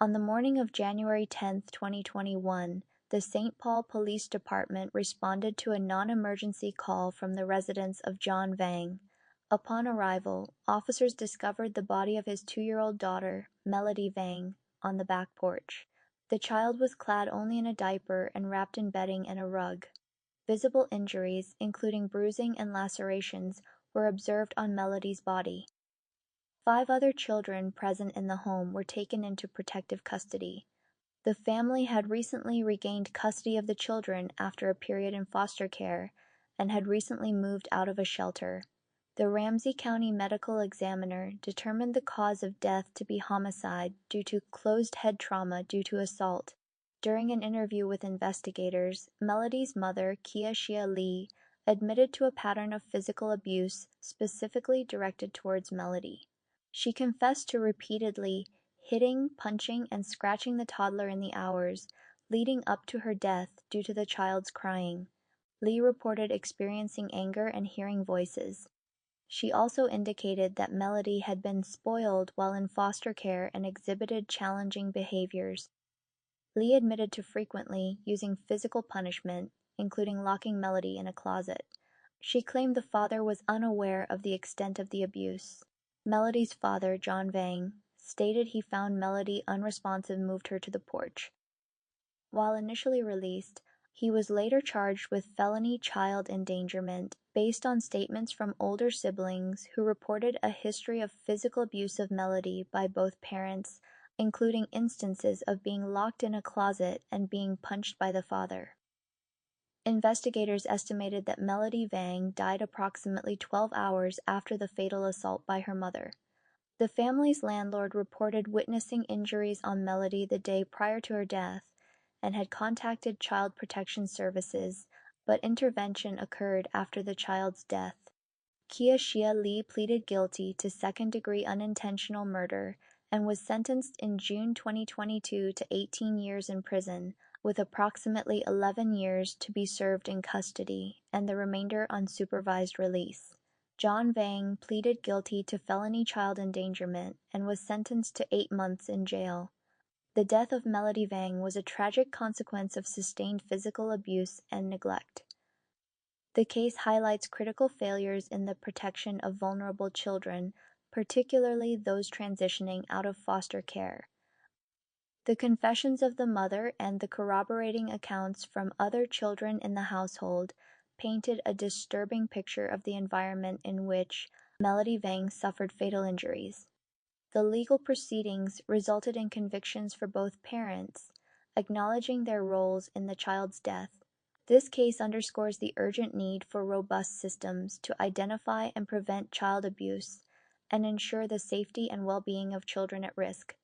On the morning of January 10, 2021, the St. Paul Police Department responded to a non-emergency call from the residence of John VANG. Upon arrival, officers discovered the body of his 2-year-old daughter, Melody VANG, on the back porch. The child was clad only in a diaper and wrapped in bedding and a rug. Visible injuries, including bruising and lacerations, were observed on Melody's body. 5 other children present in the home were taken into protective custody. The family had recently regained custody of the children after a period in foster care and had recently moved out of a shelter. The Ramsey County Medical Examiner determined the cause of death to be homicide due to closed head trauma due to assault. During an interview with investigators, Melody's mother, Kia Lee, admitted to a pattern of physical abuse specifically directed towards Melody. She confessed to repeatedly hitting, punching, and scratching the toddler in the hours leading up to her death due to the child's crying. Lee reported experiencing anger and hearing voices. She also indicated that Melody had been spoiled while in foster care and exhibited challenging behaviors. Lee admitted to frequently using physical punishment, including locking Melody in a closet. She claimed the father was unaware of the extent of the abuse. Melody's father, John VANG, stated he found Melody unresponsive and moved her to the porch. While initially released, he was later charged with felony child endangerment based on statements from older siblings who reported a history of physical abuse of Melody by both parents, including instances of being locked in a closet and being punched by the father. Investigators estimated that Melody VANG died approximately 12 hours after the fatal assault by her mother. The family's landlord reported witnessing injuries on Melody the day prior to her death and had contacted Child Protection Services, but intervention occurred after the child's death. Kia Lee pleaded guilty to second-degree unintentional murder and was sentenced in June 2022 to 18 years in prison, with approximately 11 years to be served in custody and the remainder on supervised release. John VANG pleaded guilty to felony child endangerment and was sentenced to 8 months in jail. The death of Melody VANG was a tragic consequence of sustained physical abuse and neglect. The case highlights critical failures in the protection of vulnerable children, particularly those transitioning out of foster care. The confessions of the mother and the corroborating accounts from other children in the household painted a disturbing picture of the environment in which Melody VANG suffered fatal injuries. The legal proceedings resulted in convictions for both parents, acknowledging their roles in the child's death. This case underscores the urgent need for robust systems to identify and prevent child abuse and ensure the safety and well-being of children at risk.